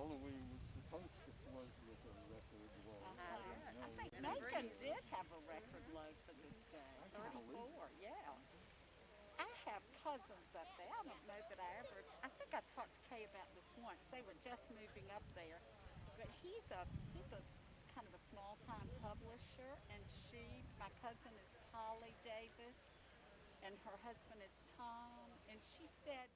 Halloween was supposed to float with a record low. I think Macon did have a record low for this day. 34, yeah. I have cousins up there. I don't know that I think I talked to Kay about this once. They were just moving up there. But he's a kind of a small time publisher, and my cousin is Polly Davis, and her husband is Tom, and she said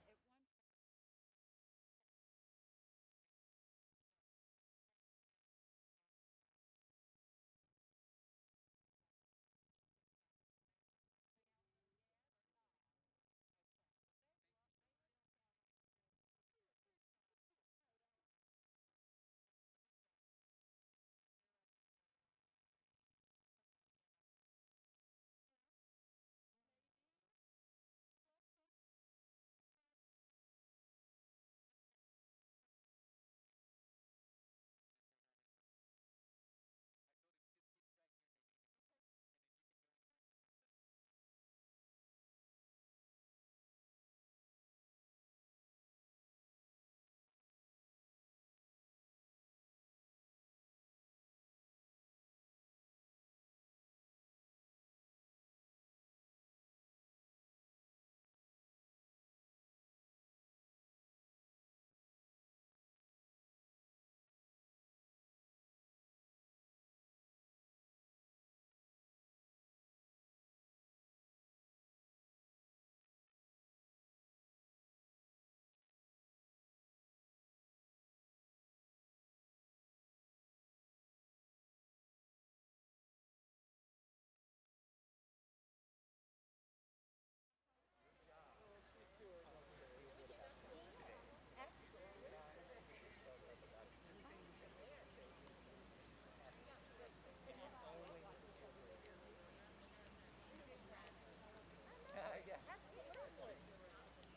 at one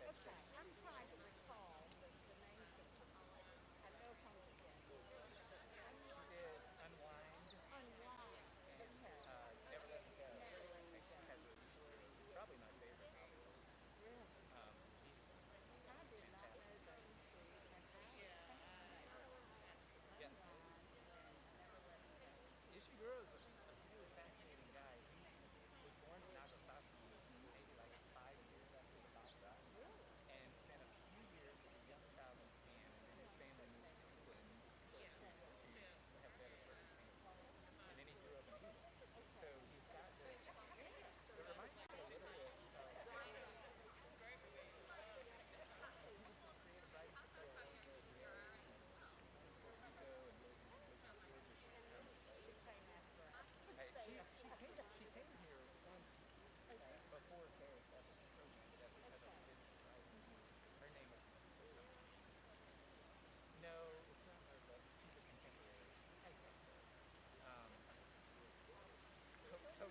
Okay, I'm trying to recall the names of them. I know Unwind. Okay. Never Let Me Down. Really? I did not know those two, and I was fascinated. Unwind and Never Let Me Down. Really? Okay. She came after I was there.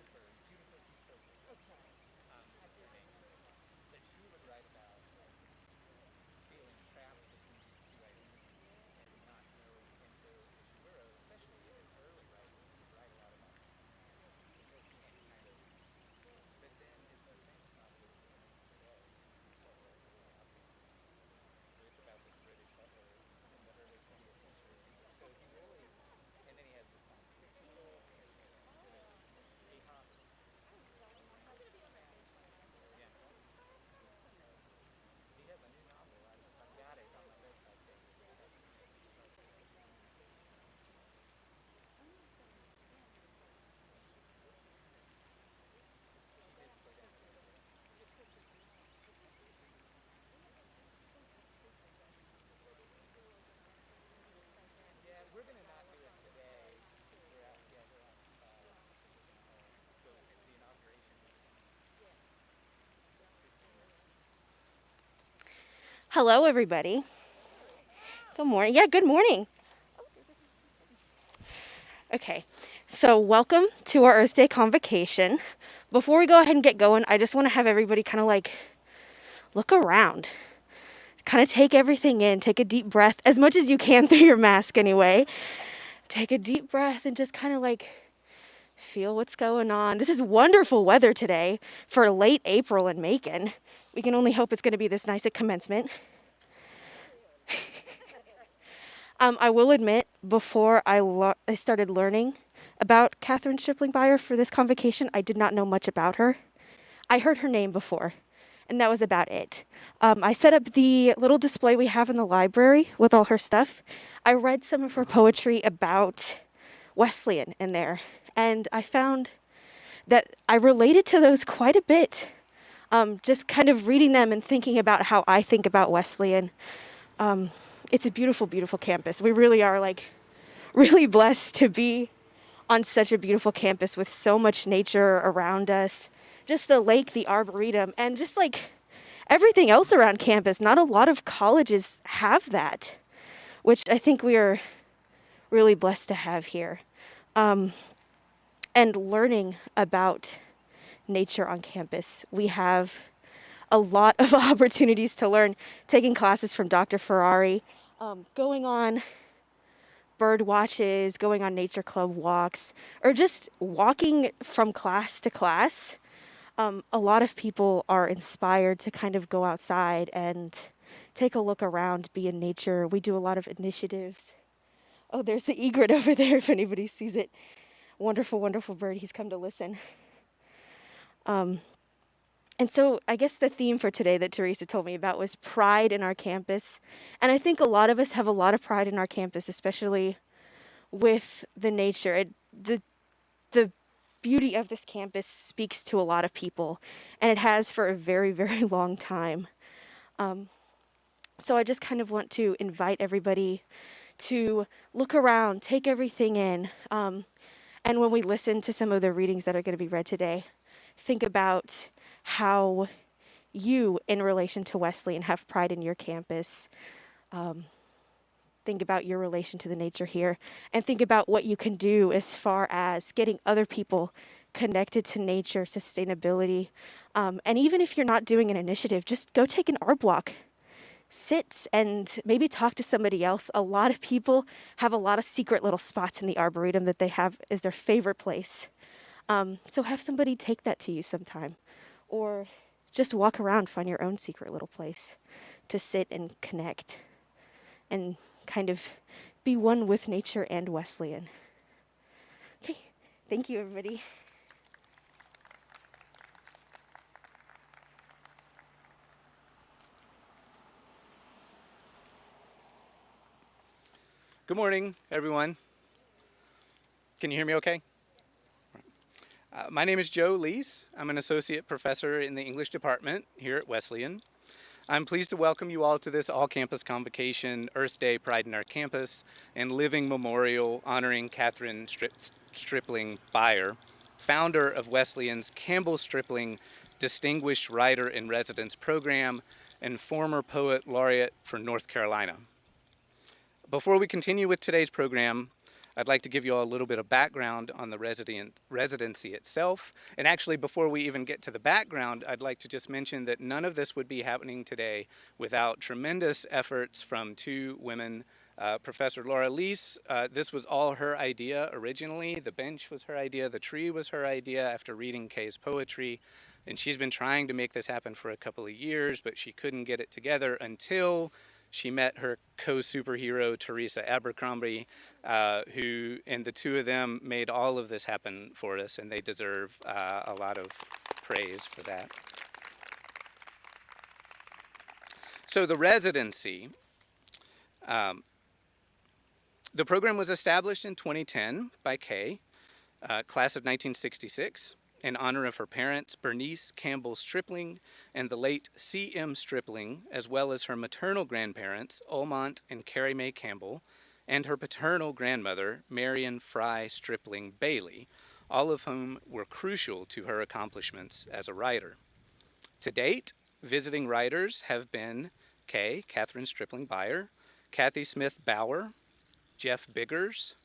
Okay. Okay. Okay. Okay. I didn't know that. Oh, so my husband found that. That's fascinating. Only thing I can't decide is that's because of what? Because people don't know. When you say that, is it like a flower on the stage too? Right. Yes. Hello, everybody. Good morning. Yeah, good morning. Oh, there's people. Okay, so welcome to our Earth Day Convocation. Before we go ahead and get going, I just want to have everybody kind of like look around, kind of take everything in, take a deep breath, as much as you can through your mask anyway. Take a deep breath and just kind of like feel what's going on. This is wonderful weather today for late April in Macon. We can only hope it's going to be this nice at commencement. I will admit, before I started learning about Catherine Stripling Byer for this convocation, I did not know much about her. I heard her name before, and that was about it. I set up the little display we have in the library with all her stuff. I read some of her poetry about Wesleyan in there, and I found that I related to those quite a bit. Just kind of reading them and thinking about how I think about Wesleyan. It's a beautiful, beautiful campus. We really are really blessed to be on such a beautiful campus with so much nature around us. Just the lake, the arboretum, and just everything else around campus. Not a lot of colleges have that, which I think we are really blessed to have here. And learning about nature on campus, we have a lot of opportunities to learn, taking classes from Dr. Ferrari, going on bird watches, going on nature club walks, or just walking from class to class. A lot of people are inspired to kind of go outside and take a look around, be in nature. We do a lot of initiatives. Oh, there's the egret over there if anybody sees it. Wonderful, wonderful bird. He's come to listen. And so I guess the theme for today that Teresa told me about was pride in our campus. And I think a lot of us have a lot of pride in our campus, especially with the nature. The beauty of this campus speaks to a lot of people, and it has for a very, very long time. So I just kind of want to invite everybody to look around, take everything in. And when we listen to some of the readings that are going to be read today, think about how you, in relation to Wesleyan, have pride in your campus. Think about your relation to the nature here, and think about what you can do as far as getting other people connected to nature, sustainability. And even if you're not doing an initiative, just go take an arb walk. Sit and maybe talk to somebody else. A lot of people have a lot of secret little spots in the Arboretum that they have as their favorite place. So have somebody take that to you sometime. Or just walk around, find your own secret little place to sit and connect and kind of be one with nature and Wesleyan. Okay, thank you, everybody. Good morning, everyone. Can you hear me okay? My name is Joe Lees. I'm an associate professor in the English department here at Wesleyan. I'm pleased to welcome you all to this all-campus convocation, Earth Day Pride in Our Campus, and Living Memorial honoring Catherine Stripling Byer, founder of Wesleyan's Campbell Stripling Distinguished Writer in Residence Program and former poet laureate for North Carolina. Before we continue with today's program, I'd like to give you all a little bit of background on the residency itself. And actually, before we even get to the background, I'd like to just mention that none of this would be happening today without tremendous efforts from two women. Professor Laura Lees, this was all her idea originally. The bench was her idea, the tree was her idea after reading Kay's poetry. And she's been trying to make this happen for a couple of years, but she couldn't get it together until she met her co-superhero, Teresa Abercrombie, and the two of them made all of this happen for us, and they deserve a lot of praise for that. So the residency, the program was established in 2010 by Kay, class of 1966. In honor of her parents, Bernice Campbell Stripling and the late C.M. Stripling, as well as her maternal grandparents, Olmont and Carrie Mae Campbell, and her paternal grandmother, Marion Fry Stripling Bailey, all of whom were crucial to her accomplishments as a writer. To date, visiting writers have been Kay, Catherine Stripling Byer, Kathy Smith Bauer, Jeff Biggers,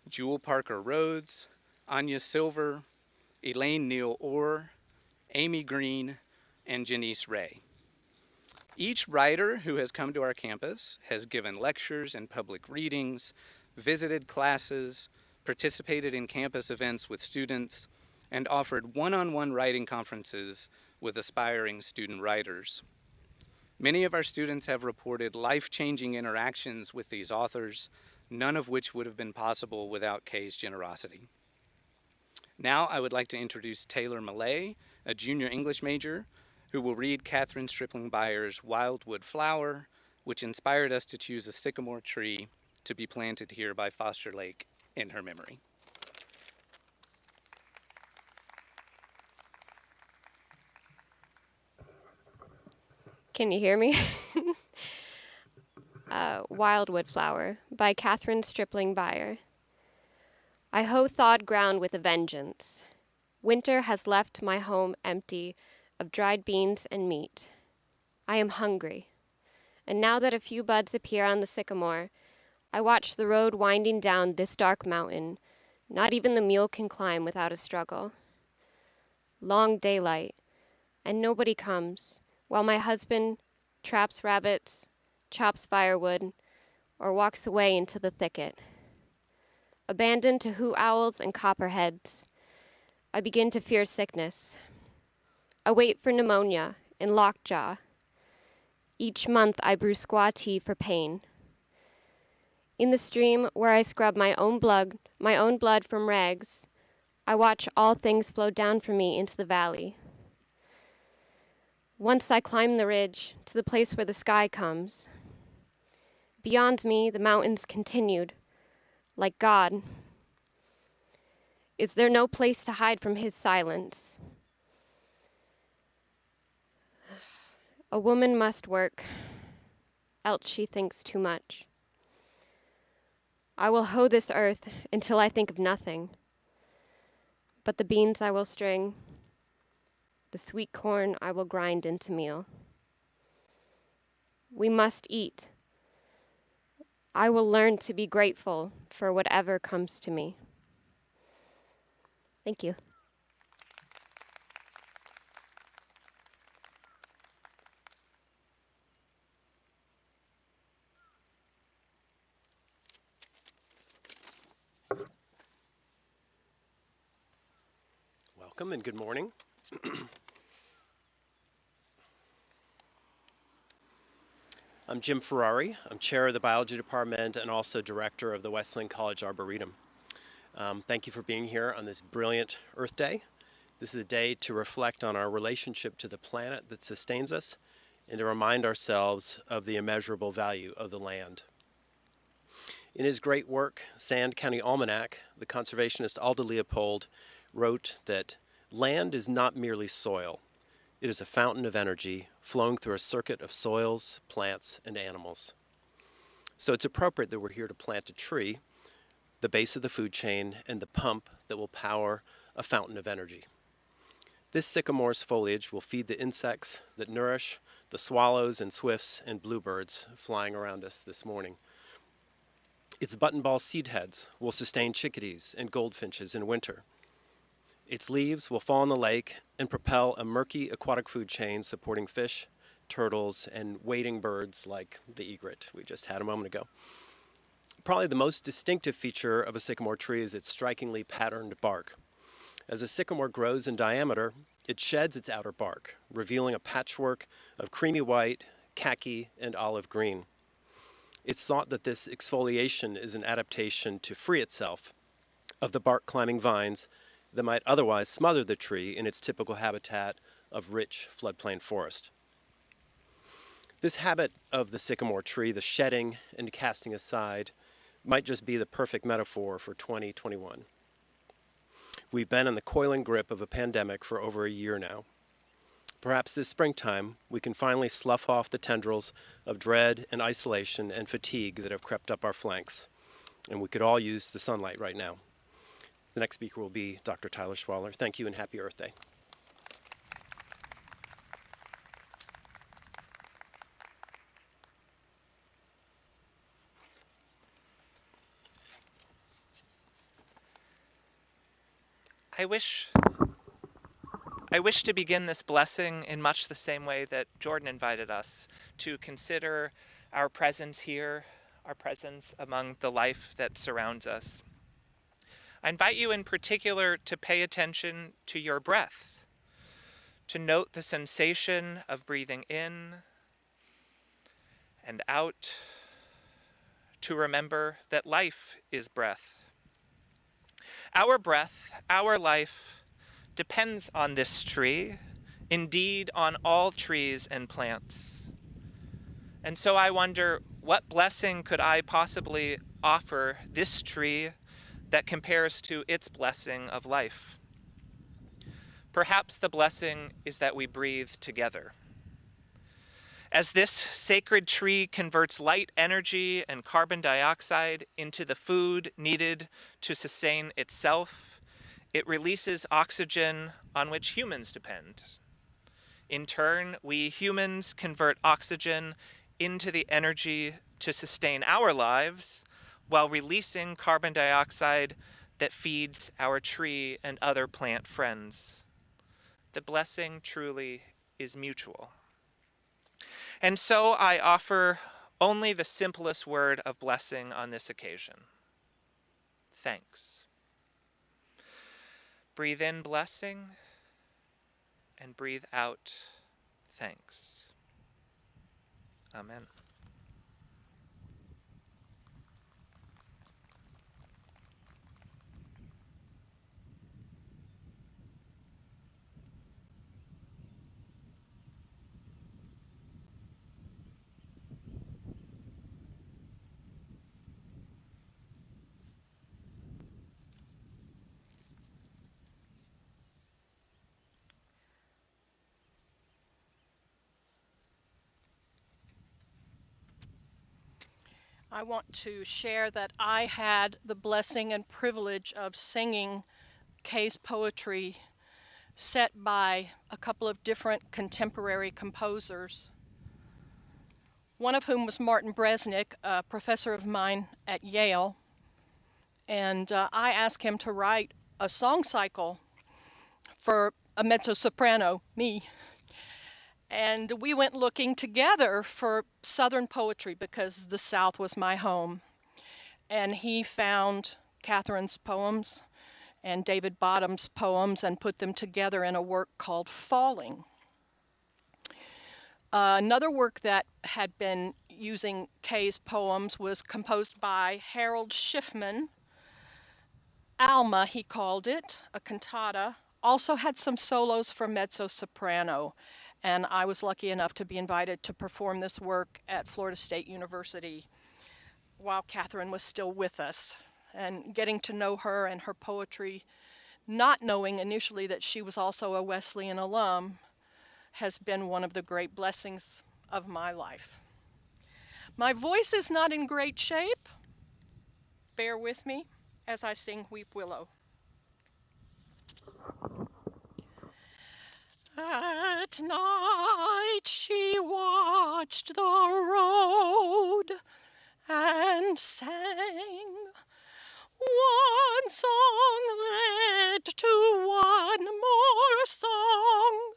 Jewel Parker Rhodes, Anya Silver, Elaine Neal Orr, Amy Green, and Janice Ray. Each writer who has come to our campus has given lectures and public readings, visited classes, participated in campus events with students, and offered one-on-one writing conferences with aspiring student writers. Many of our students have reported life-changing interactions with these authors, none of which would have been possible without Kay's generosity. Now I would like to introduce Taylor Malay, a junior English major, who will read Catherine Stripling Byer's Wildwood Flower, which inspired us to choose a sycamore tree to be planted here by Foster Lake in her memory. Can you hear me? Wildwood Flower by Catherine Stripling Byer. I hoe thawed ground with a vengeance. Winter has left my home empty of dried beans and meat. I am hungry, and now that a few buds appear on the sycamore, I watch the road winding down this dark mountain. Not even the mule can climb without a struggle. Long daylight, and nobody comes, while my husband traps rabbits, chops firewood, or walks away into the thicket. Abandoned to hoot owls and copperheads, I begin to fear sickness. I wait for pneumonia and lockjaw. Each month I brew squaw tea for pain. In the stream where I scrub my own blood from rags, I watch all things flow down from me into the valley. Once I climb the ridge to the place where the sky comes. Beyond me, the mountains continued, like God. Is there no place to hide from his silence? A woman must work, else she thinks too much. I will hoe this earth until I think of nothing, but the beans I will string, the sweet corn I will grind into meal. We must eat. I will learn to be grateful for whatever comes to me. Thank you. Welcome and good morning. I'm Jim Ferrari. I'm chair of the biology department and also director of the Wesleyan College Arboretum. Thank you for being here on this brilliant Earth Day. This is a day to reflect on our relationship to the planet that sustains us and to remind ourselves of the immeasurable value of the land. In his great work, Sand County Almanac, the conservationist Aldo Leopold wrote that land is not merely soil. It is a fountain of energy flowing through a circuit of soils, plants, and animals. So it's appropriate that we're here to plant a tree, the base of the food chain, and the pump that will power a fountain of energy. This sycamore's foliage will feed the insects that nourish the swallows and swifts and bluebirds flying around us this morning. Its buttonball seed heads will sustain chickadees and goldfinches in winter. Its leaves will fall in the lake and propel a murky aquatic food chain supporting fish, turtles, and wading birds like the egret we just had a moment ago. Probably the most distinctive feature of a sycamore tree is its strikingly patterned bark. As a sycamore grows in diameter, it sheds its outer bark, revealing a patchwork of creamy white, khaki, and olive green. It's thought that this exfoliation is an adaptation to free itself of the bark-climbing vines that might otherwise smother the tree in its typical habitat of rich floodplain forest. This habit of the sycamore tree, the shedding and casting aside, might just be the perfect metaphor for 2021. We've been in the coiling grip of a pandemic for over a year now. Perhaps this springtime, we can finally slough off the tendrils of dread and isolation and fatigue that have crept up our flanks, and we could all use the sunlight right now. The next speaker will be Dr. Tyler Schwaller. Thank you and happy Earth Day. I wish to begin this blessing in much the same way that Jordan invited us to consider our presence here, our presence among the life that surrounds us. I invite you in particular to pay attention to your breath, to note the sensation of breathing in and out, to remember that life is breath. Our breath, our life, depends on this tree, indeed on all trees and plants. And so I wonder, what blessing could I possibly offer this tree that compares to its blessing of life? Perhaps the blessing is that we breathe together. As this sacred tree converts light energy and carbon dioxide into the food needed to sustain itself, it releases oxygen on which humans depend. In turn, we humans convert oxygen into the energy to sustain our lives while releasing carbon dioxide that feeds our tree and other plant friends. The blessing truly is mutual. And so I offer only the simplest word of blessing on this occasion. Thanks. Breathe in blessing and breathe out thanks. Amen. I want to share that I had the blessing and privilege of singing Kay's poetry set by a couple of different contemporary composers, one of whom was Martin Bresnick, a professor of mine at Yale, and I asked him to write a song cycle for a mezzo-soprano, me. And we went looking together for Southern poetry because the South was my home. And he found Catherine's poems and David Bottom's poems and put them together in a work called Falling. Another work that had been using Kay's poems was composed by Harold Schiffman. Alma, he called it, a cantata. Also had some solos for mezzo-soprano. And I was lucky enough to be invited to perform this work at Florida State University while Catherine was still with us. And getting to know her and her poetry, not knowing initially that she was also a Wesleyan alum, has been one of the great blessings of my life. My voice is not in great shape. Bear with me as I sing Weep Willow. At night she watched the road and sang. One song led to one more song,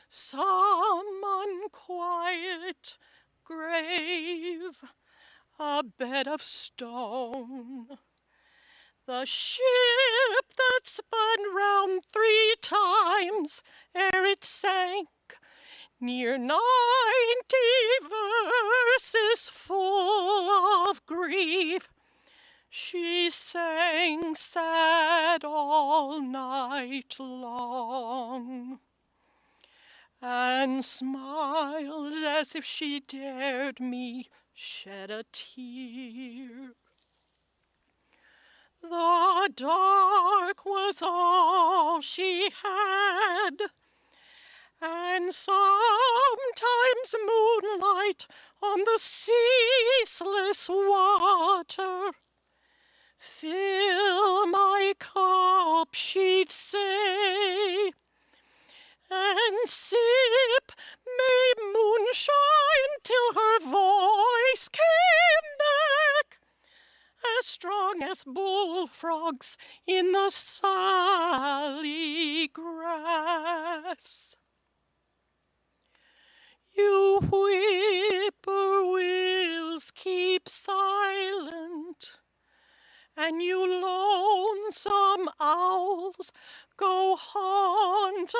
some unquiet grave, a bed of stone. The ship that spun round 3 times ere it sank, near 90 verses full of grief, she sang sad all night long, and smiled as if she dared me shed a tear. The dark was all she had, and sometimes moonlight on the ceaseless water. Fill my cup, she'd say, and sip may moonshine till her voice came back, as strong as bullfrogs in the sally grass. You whippoorwills keep silent, and you lonesome owls go haunt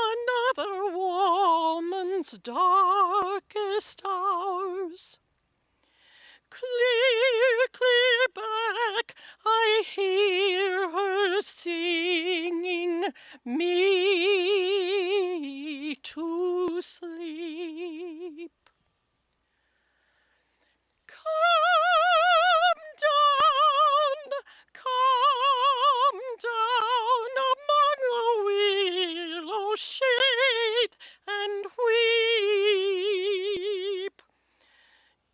another woman's darkest hours. Clear, clear back, I hear her singing me to sleep. Come down among the willow shade and weep.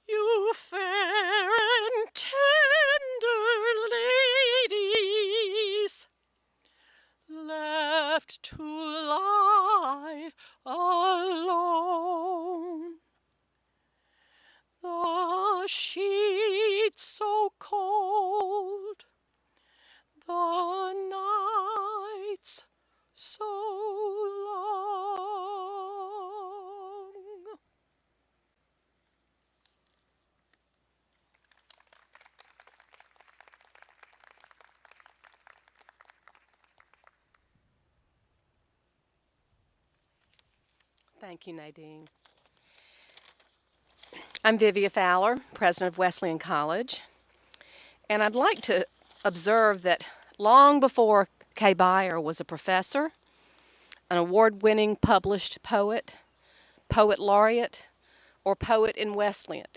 You fair and tender ladies, left to lie alone. The sheets so cold, the nights so long. Thank you, Nadine. I'm Vivia Fowler, president of Wesleyan College, and I'd like to observe that long before Kay Beyer was a professor, an award-winning published poet, poet laureate, or poet in Wesleyan,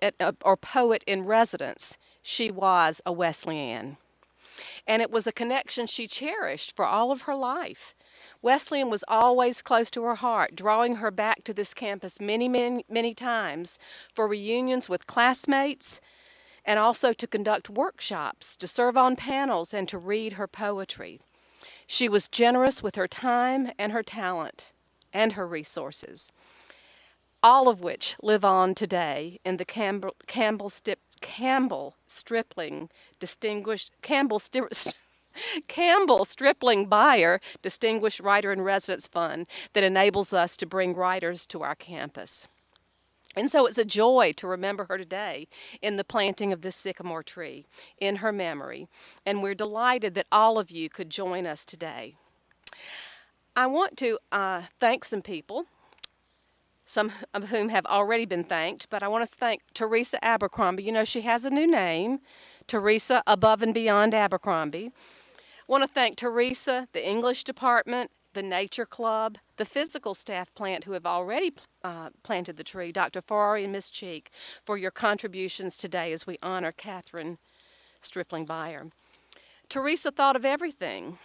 or poet in residence, she was a Wesleyan. And it was a connection she cherished for all of her life. Wesleyan was always close to her heart, drawing her back to this campus many, many, many times for reunions with classmates and also to conduct workshops, to serve on panels, and to read her poetry. She was generous with her time and her talent and her resources, all of which live on today in the Campbell Stripling Beyer Distinguished Writer in Residence Fund that enables us to bring writers to our campus. And so it's a joy to remember her today in the planting of this sycamore tree in her memory. And we're delighted that all of you could join us today. I want to thank some people, some of whom have already been thanked, but I want to thank Teresa Abercrombie. You know, she has a new name, Teresa Above and Beyond Abercrombie. I want to thank Teresa, the English department, the Nature Club, the physical staff plant who have already planted the tree, Dr. Ferrari and Ms. Cheek, for your contributions today as we honor Catherine Stripling Beyer. Teresa thought of everything,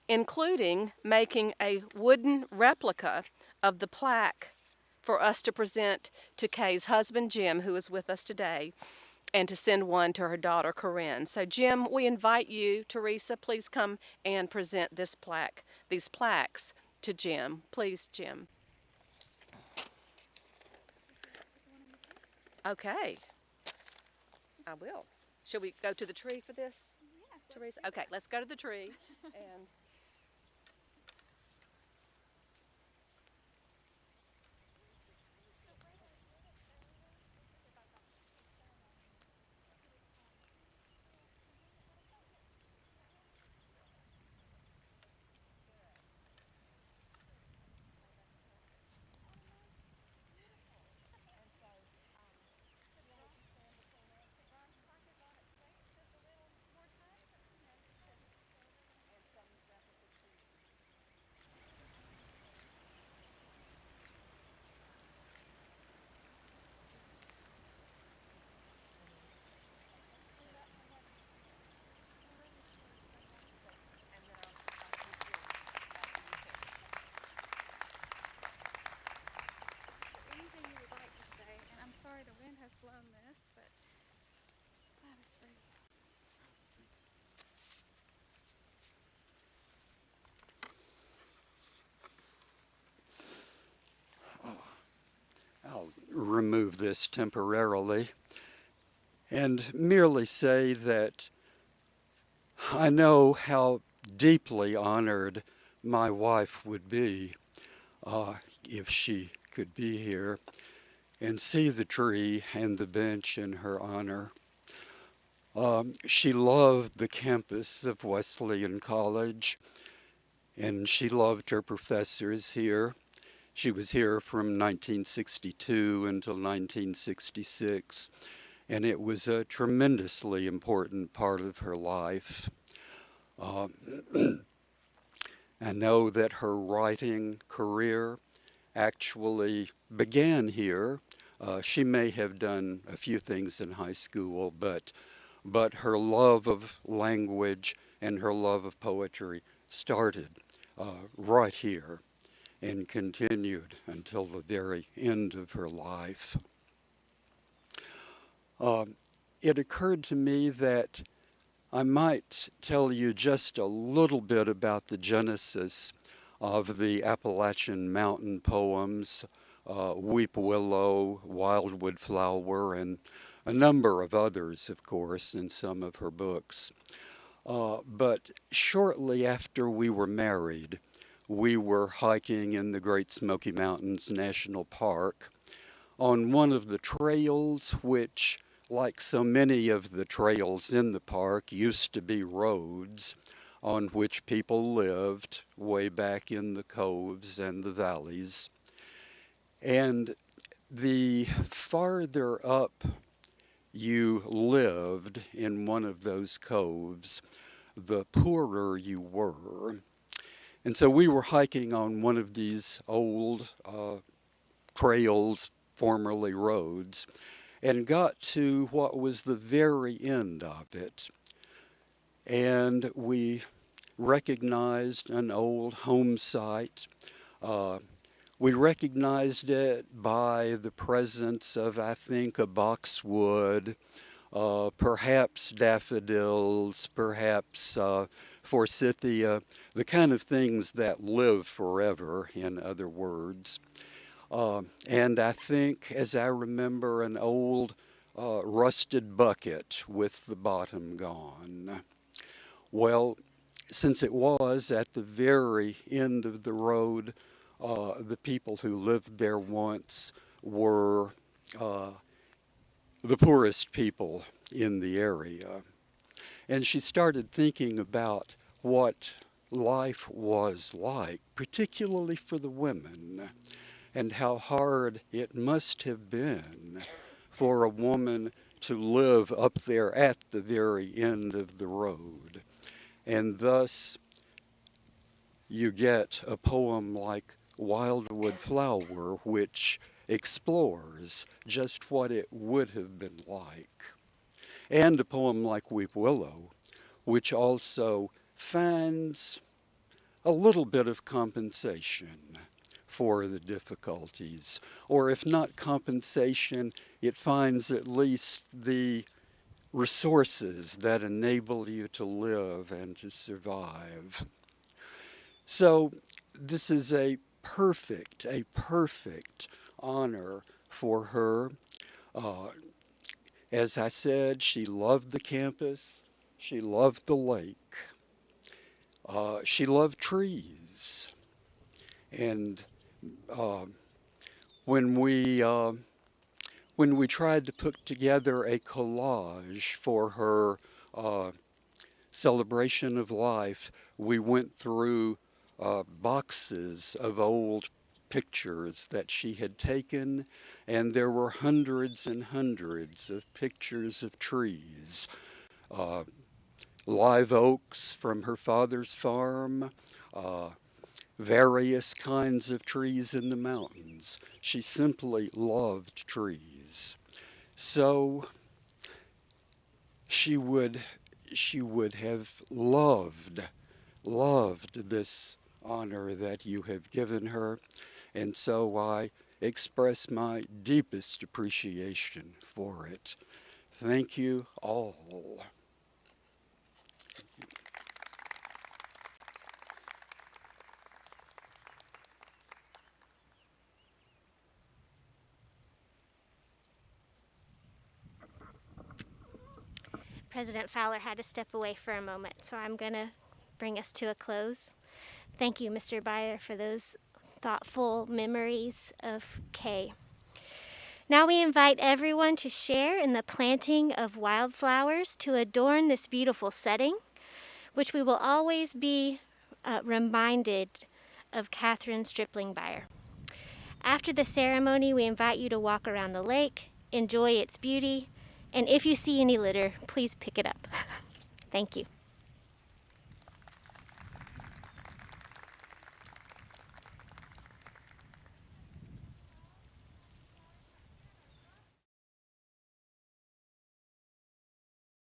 including making a wooden replica of the plaque for us to present to Kay's husband, Jim, who is with us today, and to send one to her daughter, Corinne. So, Jim, we invite you, Teresa, please come and present these plaques to Jim. Please, Jim. Okay. I will. Should we go to the tree for this, Teresa? Okay, let's go to the tree. And The wind has blown this, but that is very I'll remove this temporarily and merely say that I know how deeply honored my wife would be if she could be here and see the tree and the bench in her honor. She loved the campus of Wesleyan College, and she loved her professors here. She was here from 1962 until 1966, and it was a tremendously important part of her life. I know that her writing career actually began here. She may have done a few things in high school, but her love of language and her love of poetry started right here and continued until the very end of her life. It occurred to me that I might tell you just a little bit about the genesis of the Appalachian mountain poems, Weep Willow, Wildwood Flower, and a number of others, of course, in some of her books. But shortly after we were married, we were hiking in the Great Smoky Mountains National Park on one of the trails which, like so many of the trails in the park, used to be roads on which people lived way back in the coves and the valleys. And the farther up you lived in one of those coves, the poorer you were. And so we were hiking on one of these old trails, formerly roads, and got to what was the very end of it. And we recognized an old home site. We recognized it by the presence of, I think, a boxwood, perhaps daffodils, perhaps forsythia, the kind of things that live forever, in other words. And I think, as I remember, an old rusted bucket with the bottom gone. Well, since it was at the very end of the road, the people who lived there once were the poorest people in the area. And she started thinking about what life was like, particularly for the women, and how hard it must have been for a woman to live up there at the very end of the road. And thus, you get a poem like Wildwood Flower, which explores just what it would have been like. And a poem like Weep Willow, which also finds a little bit of compensation for the difficulties. Or if not compensation, it finds at least the resources that enable you to live and to survive. So this is a perfect honor for her. As I said, she loved the campus. She loved the lake. She loved trees. And when we tried to put together a collage for her celebration of life, we went through boxes of old pictures that she had taken, and there were hundreds and hundreds of pictures of trees. Live oaks from her father's farm, various kinds of trees in the mountains. She simply loved trees. So she would have loved this honor that you have given her. And so I express my deepest appreciation for it. Thank you all. President Fowler had to step away for a moment, so I'm going to bring us to a close. Thank you, Mr. Byer, for those thoughtful memories of Kay. Now we invite everyone to share in the planting of wildflowers to adorn this beautiful setting, which we will always be reminded of Catherine Stripling Byer. After the ceremony, we invite you to walk around the lake, enjoy its beauty, And if you see any litter, please pick it up. Thank you.